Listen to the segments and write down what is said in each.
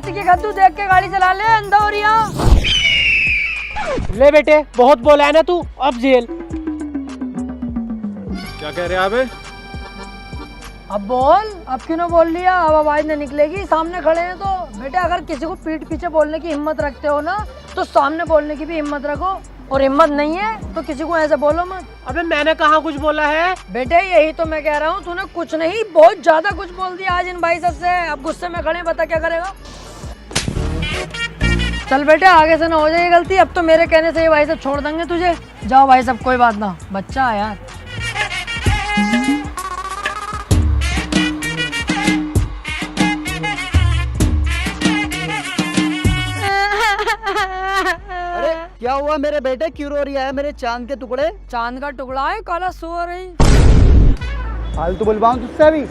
हाथी के कद्दू देख के गाड़ी चला ले अंधा हो रिया। ले बेटे, बहुत बोला है ना तू, अब जेल। क्या कह रहे हैं आप? अब बोल, अब क्यों ना बोल लिया, अब आवाज नहीं निकलेगी, सामने खड़े हैं तो। बेटे अगर किसी को पीठ पीछे बोलने की हिम्मत रखते हो ना तो सामने बोलने की भी हिम्मत रखो, और हिम्मत नहीं है तो किसी को ऐसे बोलो मत। अबे मैंने कहाँ कुछ बोला है? बेटे यही तो मैं कह रहा हूँ, तूने कुछ नहीं बहुत ज्यादा कुछ बोल दिया आज इन भाई सब से। अब गुस्से में खड़े, बता क्या करेगा। चल बेटे आगे से ना हो जाए गलती, अब तो मेरे कहने से ये भाई सब छोड़ देंगे तुझे। जाओ भाई सब, कोई बात ना, बच्चा है यार। अरे क्या हुआ मेरे बेटे, क्यों रो रही है मेरे चांद के टुकड़े? चांद का टुकड़ा है, काला सुअर है। फालतू बुलवाऊं तुझसे अभी?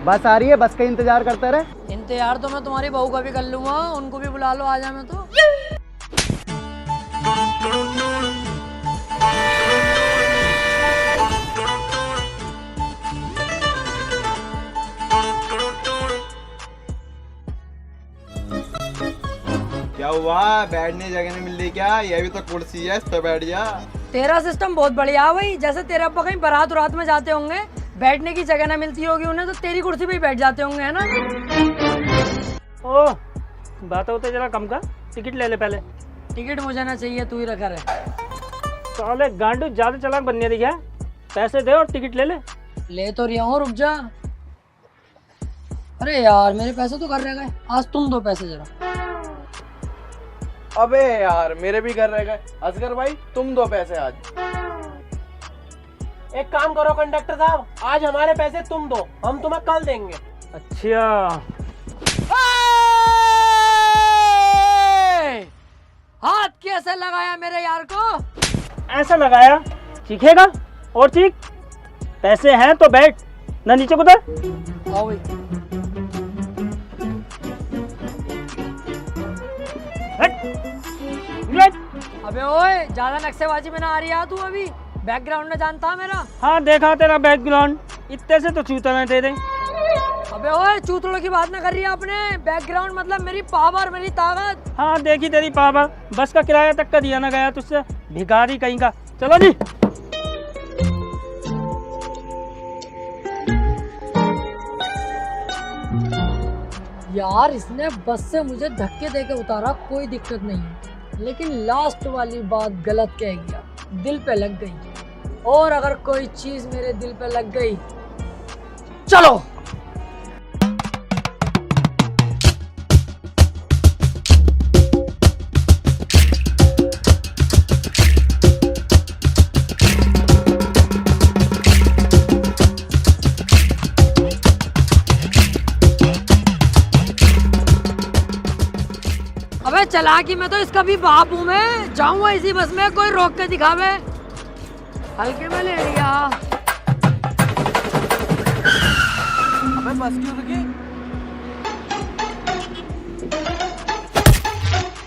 बस आ रही है, बस का इंतजार करते रहे। इंतजार तो मैं तुम्हारी बहू का भी कर लूंगा, उनको भी बुला लो, आ जा। मैं तो क्या हुआ, बैठने जगह नहीं मिल रही क्या? ये भी तो कुर्सी है, इस पे बैठ जा। तेरा सिस्टम बहुत बढ़िया है भाई, जैसे तेरे अब्बा कहीं बारात उरात में जाते होंगे, बैठने की जगह ना मिलती होगी उन्हें, तो तेरी कुर्सी पे ही बैठ जाते होंगे, है ना? ओह, बात होते जरा कम का, टिकट ले ले पहले। टिकट मुझे ना चाहिए, तू ही रखा रहे। साले गांडू ज्यादा चालाक बनने दिया, पैसे दे और टिकट ले ले। ले तो रिया हूँ, रुक जा। अरे यार मेरे पैसे तो कर रह गए, आज तुम दो पैसे जरा। अबे यार मेरे भी घर रह गए। असगर भाई तुम दो पैसे आज। एक काम करो कंडक्टर साहब, आज हमारे पैसे तुम दो, हम तुम्हें कल देंगे। अच्छा, हाथ कैसे लगाया मेरे यार को? ऐसा लगाया, चीखेगा और चीख। पैसे हैं तो बैठ, ना नीचे कुतर। आओ भाई। अबे ओए, ज्यादा नक्शेबाजी में ना आ रही है तू अभी। बैकग्राउंड में जानता है मेरा? हाँ देखा तेरा बैकग्राउंड, इतने से तो चूता ना तेरे। अबे ओए, चूतड़ों की बात ना कर रही है आपने, बैकग्राउंड मतलब मेरी पावर, मेरी ताकत। हाँ देखी तेरी पावर, बस का किराया तक का दिया ना गया तुझसे, भिखारी कहीं का। चलो जी। यार इसने बस से मुझे धक्के देके उतारा, कोई दिक्कत नहीं है, लेकिन लास्ट वाली बात गलत कह गया, दिल पे लग गई। और अगर कोई चीज मेरे दिल पे लग गई, चलो। अबे चालाकी में तो इसका भी बाप हूँ मैं, जाऊंगा इसी बस में, कोई रोक के दिखावे। हल्के में ले लिया। अबे बस क्यों रुकी?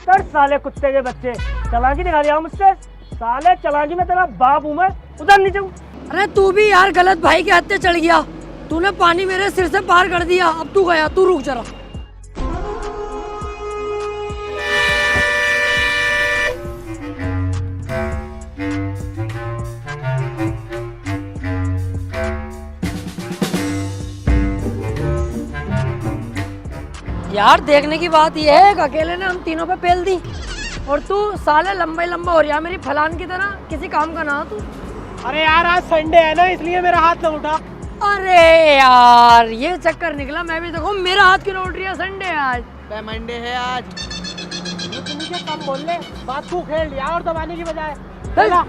कर साले कुत्ते के बच्चे, चालाकी दिखा दिया मुझसे। साले चालाकी में तेरा बाप हूँ मैं, उधर नीचे। अरे तू भी यार गलत भाई के हत्थे चढ़ गया, तूने पानी मेरे सिर से पार कर दिया। अब तू गया, तू रुक जरा। यार देखने की बात यह है कि अकेले ने हम तीनों पे पेल दी, और तू साले लंबा लंबा हो रहा मेरी फलान की तरह, किसी काम का ना तू। अरे यार आज संडे है ना, इसलिए मेरा हाथ ना उठा। अरे यार ये चक्कर निकला, मैं भी देखो मेरा हाथ क्यों ना उठ रही है। संडे है आज, मंडे है आज। तुम क्या कम बोल ले, बात तू खेल लिया और दबाने की बजाय। चला।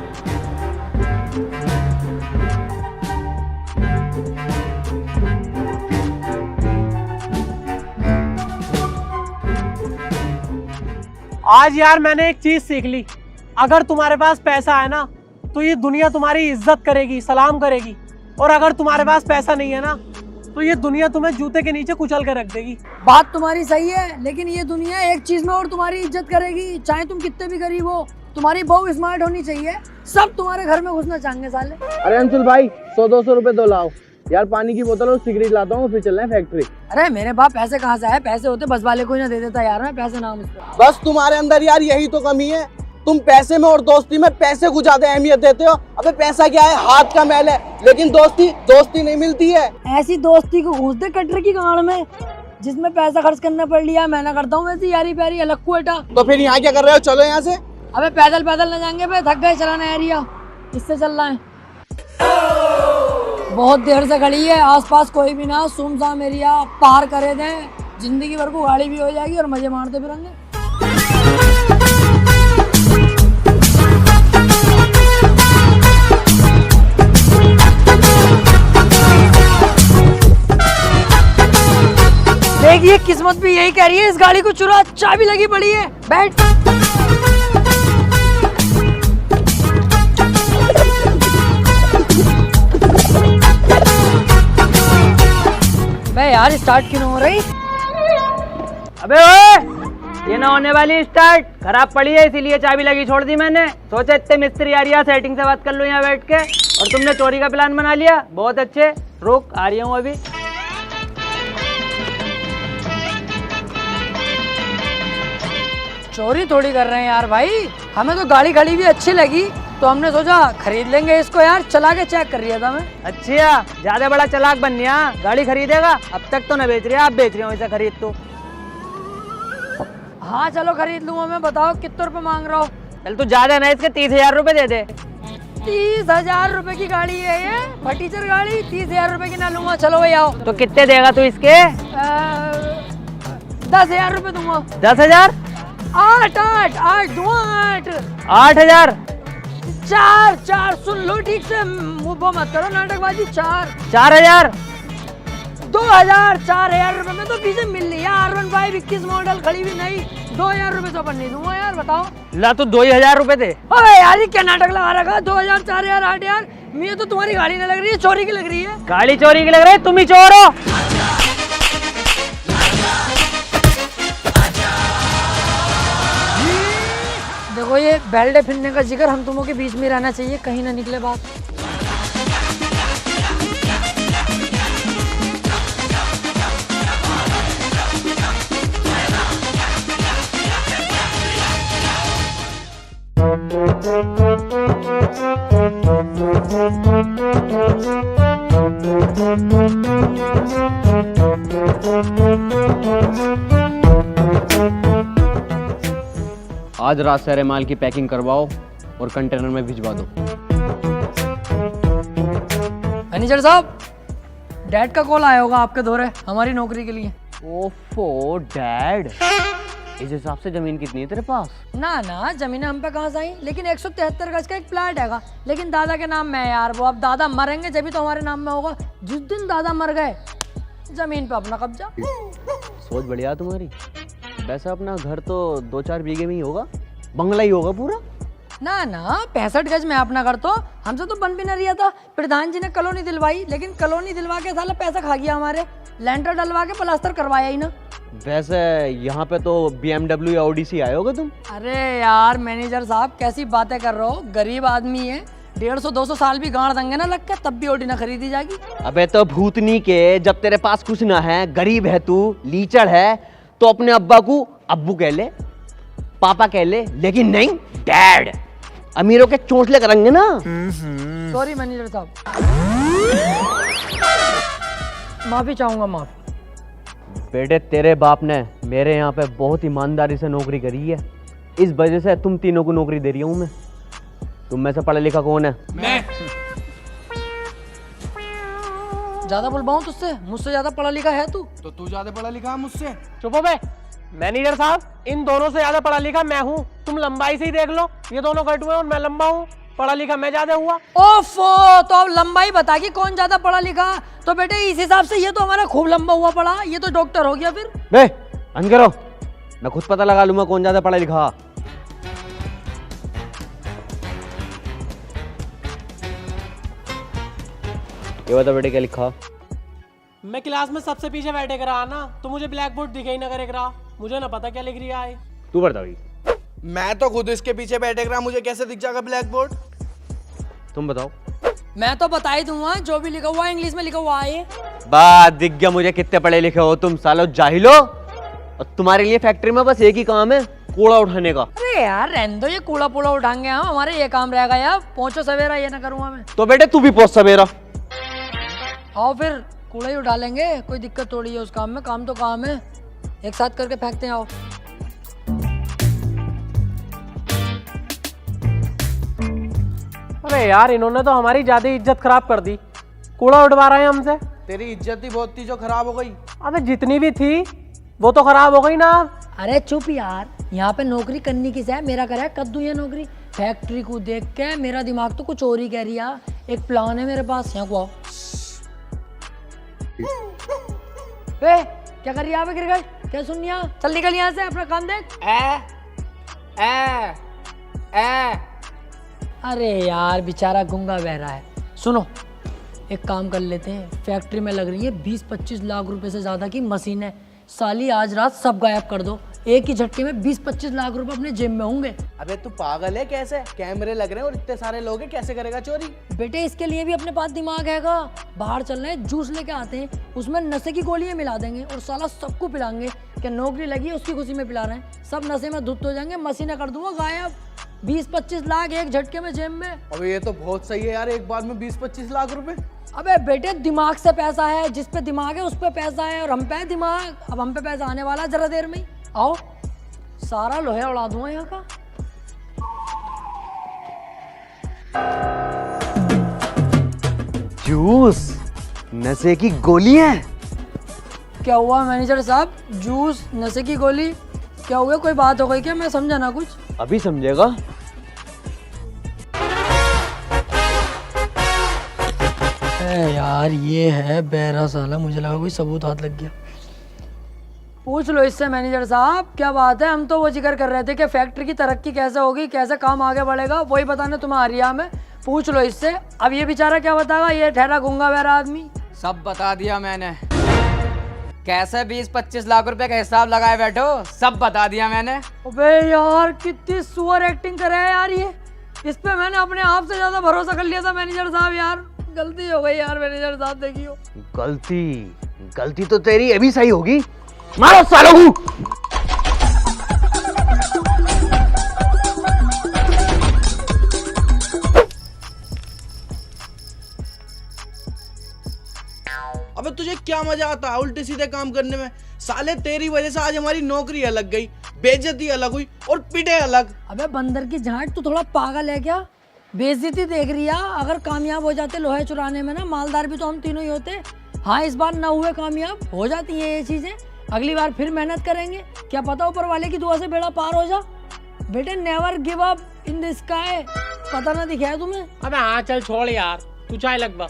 आज यार मैंने एक चीज सीख ली, अगर तुम्हारे पास पैसा है ना तो ये दुनिया तुम्हारी इज्जत करेगी, सलाम करेगी, और अगर तुम्हारे पास पैसा नहीं है ना तो ये दुनिया तुम्हें जूते के नीचे कुचल कर रख देगी। बात तुम्हारी सही है, लेकिन ये दुनिया एक चीज में और तुम्हारी इज्जत करेगी, चाहे तुम कितने भी गरीब हो। तुम्हारी बहू स्मार्ट होनी चाहिए, सब तुम्हारे घर में घुसना चाहेंगे साले। अरे अंशुल भाई 100-200 रुपए दो लाओ। यार पानी की बोतल और सिगरेट लाता हूँ, फिर चल रहे हैं फैक्ट्री। अरे मेरे बाप पैसे कहाँ से आए? पैसे होते बस वाले को ही ना दे देता यार, मैं पैसे नाम उसको। बस तुम्हारे अंदर यार यही तो कमी है, तुम पैसे में और दोस्ती में पैसे को ज्यादा अहमियत देते हो। अबे पैसा क्या है, हाथ का मैल है, लेकिन दोस्ती नहीं मिलती है। ऐसी दोस्ती को घूस दे कटरे की गाड़ में, जिसमें पैसा खर्च करना पड़ लिया। मैं ना करता हूँ वैसी यारी प्यारी अलग कुएटा। तो फिर यहाँ क्या कर रहे हो, चलो यहाँ से। अबे पैदल पैदल न जाएंगे बे, थक गए चलाना एरिया, इससे चल रहा है। बहुत देर से खड़ी है, आसपास कोई भी ना, सुनसान एरिया पार करे दें, जिंदगी भर को गाड़ी भी हो जाएगी और मजे मारते फिरेंगे। देखिए किस्मत भी यही कह रही है, इस गाड़ी को चुरा, चाबी लगी पड़ी है। बैठ। बे यार स्टार्ट क्यों नहीं हो रही? अबे ओए, ये ना होने वाली स्टार्ट, खराब पड़ी है इसीलिए चाबी लगी छोड़ दी मैंने। सोचा इतने मिस्त्री आ रही है, सेटिंग से बात कर लो यहाँ बैठ के, और तुमने चोरी का प्लान बना लिया। बहुत अच्छे, रुक आ रही हूँ अभी। चोरी थोड़ी कर रहे हैं यार भाई, हमें तो गाड़ी खड़ी भी अच्छी लगी तो हमने सोचा खरीद लेंगे इसको यार। चला के चेक कर रहा था मैं। अच्छा, ज्यादा बड़ा चालाक बन गया, गाड़ी खरीदेगा? अब तक तो न बेच रहे, आप बेच रहे हो, इसे खरीद तू। हाँ चलो खरीद लूंगा मैं, बताओ कितने रुपए मांग रहा हो? चल तू ज्यादा ना, इसके 30,000 रुपए दे दे। 30,000 रुपए की गाड़ी है ये, फटीचर गाड़ी, 30,000 रुपए की ना लूंगा। चलो भाई आओ। तो कितने देगा तू इसके? 10,000 रुपए दूंगा। 10,000? 8 दूंगा। 8,000? 4 सुन लो ठीक से, वो मत करो नाटकबाजी। 4,000? 2,000 4,000 रुपए में तो पीछे मिल रही है R15 21 मॉडल खड़ी भी नहीं। 2,000 रुपए तो अपन नहीं दूंगा यार, बताओ। ला तू 2,000 रुपए दे। अबे यार ये क्या नाटक लगा रखा? 2,000 4,000 8,000, मुझे तो तुम्हारी गाड़ी नहीं लग रही है, चोरी की लग रही है। गाड़ी चोरी की लग रही है, तुम ही चोर हो। देखो ये बेल्ट फिरने का जिक्र हम तुमों के बीच में रहना चाहिए, कहीं ना निकले बात। आज रात सारे माल की पैकिंग करवाओ और कंटेनर में भिजवा दो। मैनेजर साहब, डैड का कॉल आया होगा आपके दौरे हमारी नौकरी के लिए। ओफो डैड, इस हिसाब से जमीन कितनी है तेरे पास? ना जमीन हम पे कहाँ से आई, लेकिन 173 गज का एक प्लाट हैगा, लेकिन दादा के नाम में है यार। वो अब दादा मरेंगे जब भी तो हमारे नाम में होगा। जिस दिन दादा मर गए जमीन पे अपना कब्जा। सोच बढ़िया तुम्हारी। वैसे अपना घर तो 2-4 बीघे में ही होगा, बंगला ही होगा पूरा। ना 65 गज में अपना घर तो हमसे तो बन भी न रहा था। प्रधान जी ने कॉलोनी दिलवाई, लेकिन कॉलोनी दिलवा के साला पैसा खा गया हमारे। लेंटर डलवा के प्लास्टर करवाया ही ना। वैसे यहाँ पे तो BMW या ओडिसी आए होगे तुम। अरे यार मैनेजर साहब कैसी बातें कर रहे हो, गरीब आदमी है, 150-200 साल भी गाड़ देंगे ना लग के, तब भी ओडी ना खरीदी जाएगी। अबे तो भूतनी के, जब तेरे पास कुछ ना है, गरीब है तू, लीचड़ है, तो अपने अब्बा को अब्बू कह ले, पापा कह ले, लेकिन नहीं डैड। अमीरों के चोंचले करेंगे ना। सॉरी मैनेजर साहब, माफी चाहूंगा, माफी। बेटे तेरे बाप ने मेरे यहाँ पे बहुत ईमानदारी से नौकरी करी है, इस वजह से तुम तीनों को नौकरी दे रही हूँ मैं। तुम में से पढ़ा लिखा कौन है? मैं। ज्यादा बुलवाऊं तुझसे? मुझसे ज्यादा पढ़ा लिखा है तू? तो तू ज्यादा पढ़ा लिखा मुझसे। चुप हो बे। मैनेजर साहब, इन दोनों से ज्यादा पढ़ा लिखा मैं हूँ। तुम लंबाई से ही देख लो, ये दोनों कट हुए और मैं लंबा हूँ, पढ़ा लिखा मैं ज्यादा हुआ। ओफो, तो अब लंबाई बता कि कौन ज्यादा पढ़ा लिखा। तो बेटे इस हिसाब से ये तो हमारा खूब लंबा हुआ पड़ा, ये तो डॉक्टर हो गया फिर। बे बंद करो, मैं खुद पता लगा लूंगा कौन ज्यादा पढ़ा लिखा। ये बता बेटे क्या लिखा? मैं क्लास में सबसे पीछे बैठे कर रहा ना, तो मुझे ब्लैक बोर्ड दिखे ही ना करे रहा, मुझे ना पता क्या लिख रहा है। तू बता भाई। मैं तो खुद इसके पीछे बैठे रहा, मुझे कैसे दिख जाएगा ब्लैक बोर्ड? तुम बताओ। मैं तो बता ही दूंगा, जो भी लिखा हुआ है इंग्लिश में लिखा हुआ है ये। बात दिख गया मुझे कितने पढ़े लिखे हो तुम सालो जाहिलो। और तुम्हारे लिए फैक्ट्री में बस एक ही काम है, कूड़ा उठाने का। अरे यार रहने दो, ये कूड़ा पूड़ा उठाएंगे हम, हमारे ये काम रहेगा यार। पहुंचो सवेरा, ये ना करूंगा मैं। तो बेटे तू भी पहुंच सवेरा। आओ फिर कूड़ा ही उठा लेंगे, कोई दिक्कत थोड़ी है उस काम में। काम तो काम है, एक साथ करके फेंकते हैं। आओ। अरे यार इन्होंने तो हमारी ज्यादा इज्जत खराब कर दी। कूड़ा उठवा रहे हैं हमसे। तेरी इज्जत ही बहुत थी जो खराब हो गई। अबे जितनी भी थी वो तो खराब हो गई ना। अरे चुप यार, यहाँ पे नौकरी करनी किसे है? मेरा करा है कद्दू ये नौकरी। फैक्ट्री को देख के मेरा दिमाग तो कुछ और ही कह रही है। एक प्लान है मेरे पास, यहाँ को आओ। ए, क्या कर रही है यहाँ पे? गिर गई क्या? सुन यहाँ, चल निकल यहाँ से, अपना काम देख। अरे यार बेचारा गूंगा बह रहा है। सुनो एक काम कर लेते हैं, फैक्ट्री में लग रही है 20-25 लाख रुपए से ज़्यादा की मशीनें। साली आज रात सब गायब कर दो, एक ही झटके में 20-25 लाख रुपए अपने जेब में होंगे। अबे तू पागल है? कैसे? कैमरे लग रहे हैं और इतने सारे लोग हैं, कैसे करेगा चोरी? बेटे इसके लिए भी अपने पास दिमाग हैगा। बाहर चल रहे हैं, जूस लेके आते हैं, उसमें नशे की गोलियां मिला देंगे और साला सबको पिलाएंगे कि नौकरी लगी है उसकी खुशी में पिला रहे हैं। सब नशे में धुत हो जाएंगे, मशीनें कर दूंगा गायब। 20-25 लाख एक झटके में जेब में। अबे ये तो बहुत सही है यार, एक बार में 20-25 लाख रुपए। अबे बेटे दिमाग से पैसा है, जिस पे दिमाग है उस पे पैसा है, और हम पे है दिमाग। अब हम पे पैसा आने वाला है जरा देर में ही। आओ सारा लोहे उड़ा दूंगा यहाँ का। जूस, नशे की गोलियां। क्या हुआ मैनेजर साहब? जूस, नशे की गोली, क्या हुआ? कोई बात हो गई क्या? मैं समझा ना कुछ। अभी समझेगा। यार ये है बहरा साला, मुझे लगा कोई सबूत हाथ लग गया। पूछ लो इससे मैनेजर साहब, क्या बात है? हम तो वो जिक्र कर रहे थे कि फैक्ट्री की तरक्की कैसे होगी, कैसे काम आगे बढ़ेगा, वही बताने तुम्हें आ रही है हमें। पूछ लो इससे। अब ये बेचारा क्या बताएगा? ये ठहरा गूंगा बहरा आदमी। सब बता दिया मैंने। कैसे 20-25 लाख रुपए का हिसाब लगाए बैठो, सब बता दिया मैंने। अबे यार कितनी सुअर एक्टिंग करे है यार ये। इस पे मैंने अपने आप से ज्यादा भरोसा कर लिया था मैनेजर साहब। यार गलती हो गई यार मैनेजर साहब, देखियो। गलती तो तेरी अभी सही होगी। मारो सालों को। अबे तुझे क्या मजा आता है उल्टे सीधे काम करने में? साले तेरी वजह से आज हमारी नौकरी अलग गई, बेइज्जती अलग हुई और पिटे अलग। अबे बंदर की झांट, तू थोड़ा पागल है क्या? बेइज्जती देख रही है? अगर कामयाब हो जाते लोहे चुराने में ना, मालदार भी तो हम तीनों ही होते। हाँ इस बार ना हुए कामयाब, हो जाती है ये चीजें। अगली बार फिर मेहनत करेंगे, क्या पता ऊपर वाले की दुआ से बेड़ा पार हो जा। बेटे never give up in the sky. पता ना दिखाया तुम्हें? अबे हाँ चल छोड़ यार, तू चाय लगवा।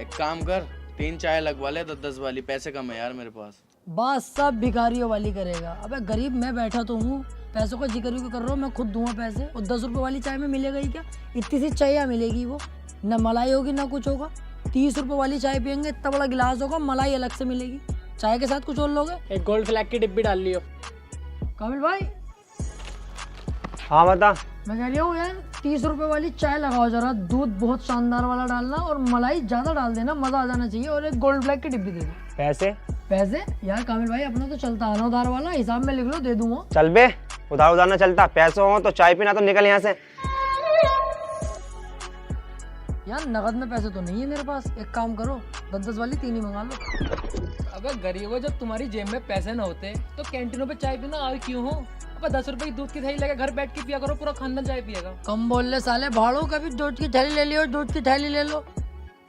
एक काम कर, 3 चाय लगवा ले 10-10 वाली, पैसे कम है यार मेरे पास। बस सब भिखारियों वाली करेगा। अबे गरीब मैं बैठा तो हूँ, पैसों का जिक्र क्यों कर रहा हूँ? मैं खुद दूंगा पैसे। और 10 रुपए वाली चाय में मिलेगा ही क्या? इतनी सी चाय या मिलेगी वो, ना मलाई होगी ना कुछ होगा। 30 रुपए वाली चाय पियेंगे, इतना बड़ा गिलास होगा, मलाई अलग से मिलेगी। चाय के साथ कुछ और लोगे? एक गोल्ड फ्लैग की डिब्बी डाल लियो। कामिल भाई हाँ बता। मैं कह रही हूँ यार 30 रुपए वाली चाय लगाओ जरा, दूध बहुत शानदार वाला डालना और मलाई ज्यादा डाल देना, मजा आ जाना चाहिए। और एक गोल्ड फ्लैग की डिब्बी दे दो। पैसे? पैसे यार कामिल भाई अपना तो चलता है ना उधार वाला, हिसाब में लिख लो, दे दूंगा। चल बे, उधार ना चलता। पैसे हो तो चाय पीना, तो निकल यहाँ से। यार नगद में पैसे तो नहीं है मेरे पास, एक काम करो 10-10 वाली 3 ही मंगा लो। अबे गरीबों, जब तुम्हारी जेब में पैसे न होते तो कैंटीनों पे चाय पीना आए क्यों हो? अब 10 रुपए की दूध की थैली लेके घर बैठ के पिया करो, पूरा खानदान चाय पिएगा। कम बोल ले साले भाड़ो, कभी दूध की थैली ले लियो, दूध की थैली ले लो।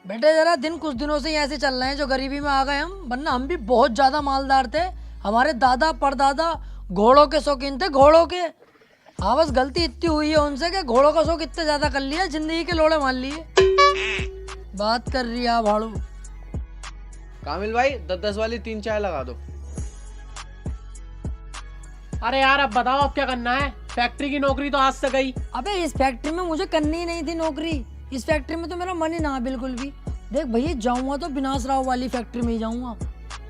बेटे जरा दिन कुछ दिनों से ही ऐसे चल रहे हैं जो गरीबी में आ गए हम, वरना हम भी बहुत ज्यादा मालदार थे। हमारे दादा परदादा घोड़ों के शौकीन थे, घोड़ों के। हाँ बस गलती इतनी हुई है उनसे कि घोड़ों का शौक इतने ज्यादा कर लिया, जिंदगी के लोड़े मान लिए। बात कर रही है भाड़ू। कामिल भाई 10-10 वाली 3 चाय लगा दो। अरे यार अब बताओ अब क्या करना है? फैक्ट्री की नौकरी तो आज से गई। अबे इस फैक्ट्री में मुझे करनी ही नहीं थी नौकरी। इस फैक्ट्री में तो मेरा मन ही ना बिल्कुल भी। देख भैया जाऊंगा तो विनाश राव वाली फैक्ट्री में ही जाऊंगा।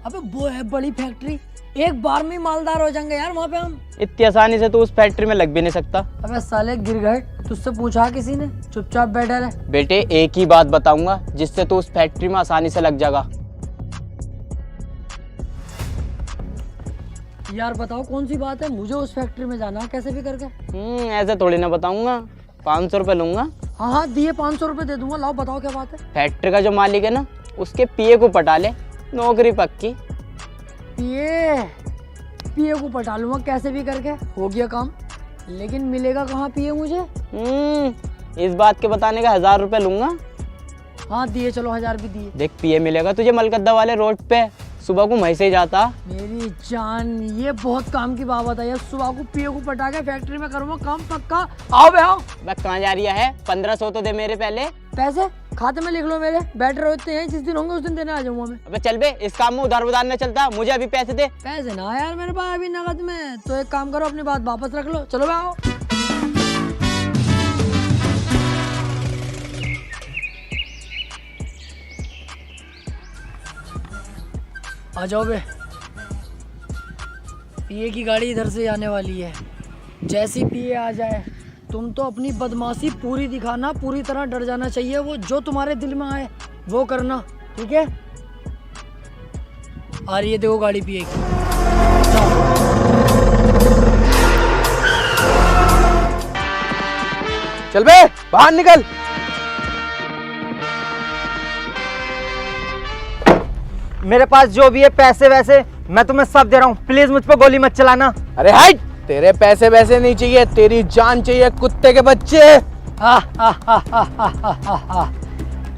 अबे वो है बड़ी फैक्ट्री, एक बार में ही मालदार हो जाएंगे यार वहाँ पे हम। इतनी आसानी से तो उस फैक्ट्री में लग भी नहीं सकता। अबे साले गिरगट, तुझसे पूछा किसी ने? चुपचाप बैठा रहे। बेटे एक ही बात बताऊंगा जिससे तू उस फैक्ट्री में आसानी से लग जाएगा। यार बताओ कौन सी बात है, मुझे उस फैक्ट्री में जाना है कैसे भी करके। ऐसे थोड़ी ना बताऊंगा। 500 रुपये लूंगा। हाँ हाँ दिए, 500 रुपये दे दूंगा। लाओ बताओ क्या बात है। फैक्ट्री का जो मालिक है ना, उसके पीए को पटा ले, नौकरी पक्की। पीए को पटा लूंगा कैसे भी करके, हो गया काम। लेकिन मिलेगा कहाँ पीए मुझे? इस बात के बताने का 1000 रुपये लूंगा। हाँ दिए, चलो 1000 भी दिए। देख पीए मिलेगा तुझे मलकद्दा वाले रोड पे, सुबह को वहीं से जाता। मेरी जान, ये बहुत काम की बात है यार। सुबह को पीए को पटा के फैक्ट्री में करूँगा काम पक्का। आओ बे आओ। बस कहाँ जा रही है? 1500 तो दे मेरे पहले। पैसे खाते में लिख लो मेरे, बैठ रहे होते हैं, जिस दिन होंगे उस दिन देने आ जाऊंगा मैं। अबे चल बे, इस काम में उधार उधार न चलता, मुझे अभी पैसे दे। पैसे ना यार मेरे पास अभी नगद में। तो एक काम करो, अपनी बात वापस रख लो। चलो बे आओ। आ जाओ बे। पीए की गाड़ी इधर से आने वाली है। जैसी पीए आ जाए तुम तो अपनी बदमाशी पूरी दिखाना, पूरी तरह डर जाना चाहिए। वो जो तुम्हारे दिल में आए वो करना, ठीक है? आ रही है देखो गाड़ी पीए की। चल बे बाहर निकल। मेरे पास जो भी है पैसे वैसे मैं तुम्हें सब दे रहा हूँ, प्लीज मुझ पे गोली मत चलाना। अरे हट, तेरे पैसे वैसे नहीं चाहिए, तेरी जान चाहिए कुत्ते के बच्चे।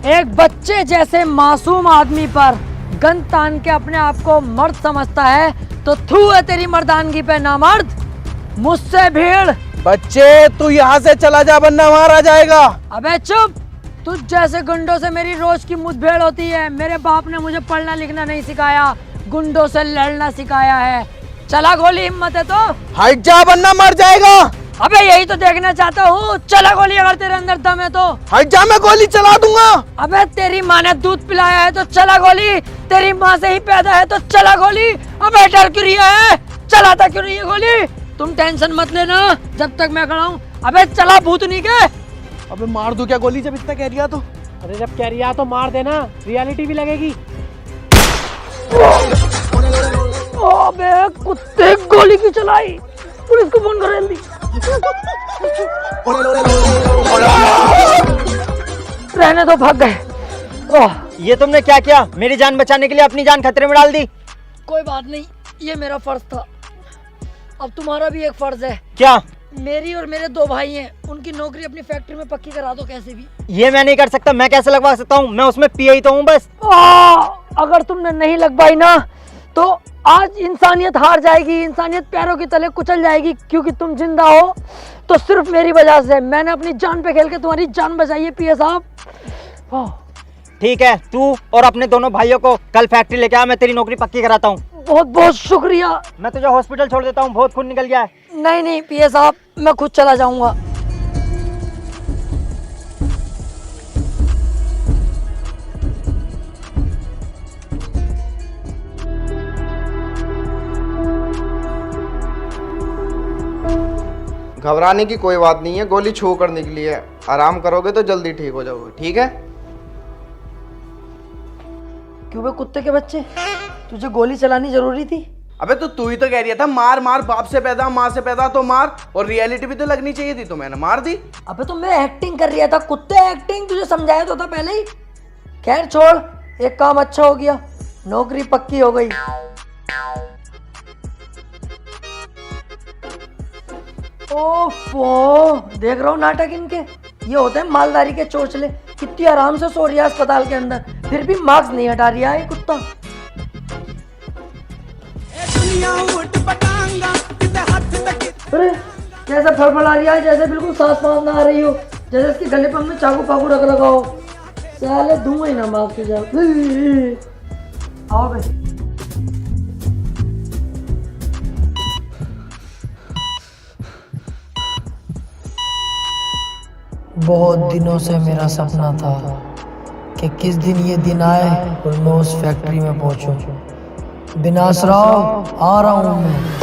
एक बच्चे जैसे मासूम आदमी पर गन तान के अपने आप को मर्द समझता है तो थू है तेरी मर्दानगी पे नामर्द। मुझसे भीड़। बच्चे तू यहाँ से चला जा वरना वहां आ जाएगा। अबे चुप, तुझ जैसे गुंडों से मेरी रोज की मुठभेड़ होती है। मेरे बाप ने मुझे पढ़ना लिखना नहीं सिखाया, गुंडों से लड़ना सिखाया है। चला गोली, हिम्मत है तो हट जा वरना मर जाएगा। अबे यही तो देखना चाहता हूँ। चला गोली, अगर तेरे अंदर दम है तो। हट जा, मैं गोली चला दूंगा। अबे तेरी माँ ने दूध पिलाया है तो चला गोली, तेरी माँ से ही पैदा है तो चला गोली। अबे डर क्यों रही है, चलाता क्यों नहीं है गोली? तुम टेंशन मत लेना जब तक मैं खड़ा हूँ। अबे चला भूतनी के। अबे मार दूं क्या गोली जब इतना कह रिया तो? अरे जब कह रही है तो मार देना, रियलिटी भी लगेगी। अबे कुत्ते, गोली की चलाई। पुलिस को फोन कर जल्दी। रहने दो, भाग गए। ये तुमने क्या किया? मेरी जान बचाने के लिए अपनी जान खतरे में डाल दी। कोई बात नहीं, ये मेरा फर्ज था। अब तुम्हारा भी एक फर्ज है। क्या? मेरी और मेरे 2 भाई हैं, उनकी नौकरी अपनी फैक्ट्री में पक्की करा दो कैसे भी। ये मैं नहीं कर सकता। मैं कैसे लगवा सकता हूँ? मैं उसमें पीए ही तो हूँ बस। अगर तुमने नहीं लगवाई ना तो आज इंसानियत हार जाएगी, इंसानियत पैरों की तले कुचल जाएगी। क्योंकि तुम जिंदा हो तो सिर्फ मेरी वजह से। मैंने अपनी जान पे खेल के तुम्हारी जान बचाई है पीए साहब। ठीक है, तू और अपने दोनों भाइयों को कल फैक्ट्री लेके आ, मैं तेरी नौकरी पक्की कराता हूँ। बहुत बहुत शुक्रिया। मैं तुझे हॉस्पिटल छोड़ देता हूँ, बहुत खून निकल गया है। नहीं नहीं पीए साहब, मैं खुद चला जाऊंगा। घबराने की कोई बात नहीं है, गोली छू कर निकली है। आराम करोगे तो जल्दी ठीक हो जाओगे, ठीक है? क्यों बे कुत्ते के बच्चे, तुझे गोली चलानी जरूरी थी? अबे तो तू ही तो कह रही था मार मार, बाप से पैदा माँ से पैदा तो मार, और रियलिटी भी तो लगनी चाहिए थी, तो मैंने मार दी। अबे तो मैं एक्टिंग कर रहा था कुत्ते, एक्टिंग। तुझे समझाया तो था पहले ही। खैर छोड़, एक काम अच्छा हो गया, नौकरी पक्की हो गई। ओफो, देख रहा हूँ नाटक इनके। ये होते हैं मालदारी के चोचले। कितनी आराम से सो रही है अस्पताल के अंदर, फिर भी मास्क नहीं हटा रही है ये कुत्ता। अरे कैसा फड़फड़ा रही है, जैसे बिल्कुल सांस वास ना आ रही हो, जैसे इसके गले पर में चाकू पाकू रख लगा हो। साले धुआं ही ना माफ के जाओ। आओ बे। बहुत दिनों से मेरा सपना था कि किस दिन ये दिन आए और मैं उस फैक्ट्री में पहुंचूं। विनाशराव आ रहा हूँ मैं।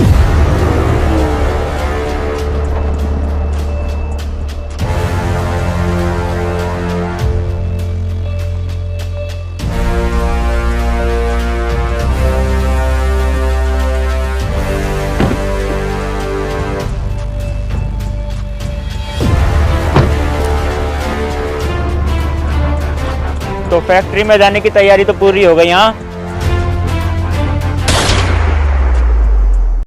तो फैक्ट्री में जाने की तैयारी तो पूरी हो गई। हाँ,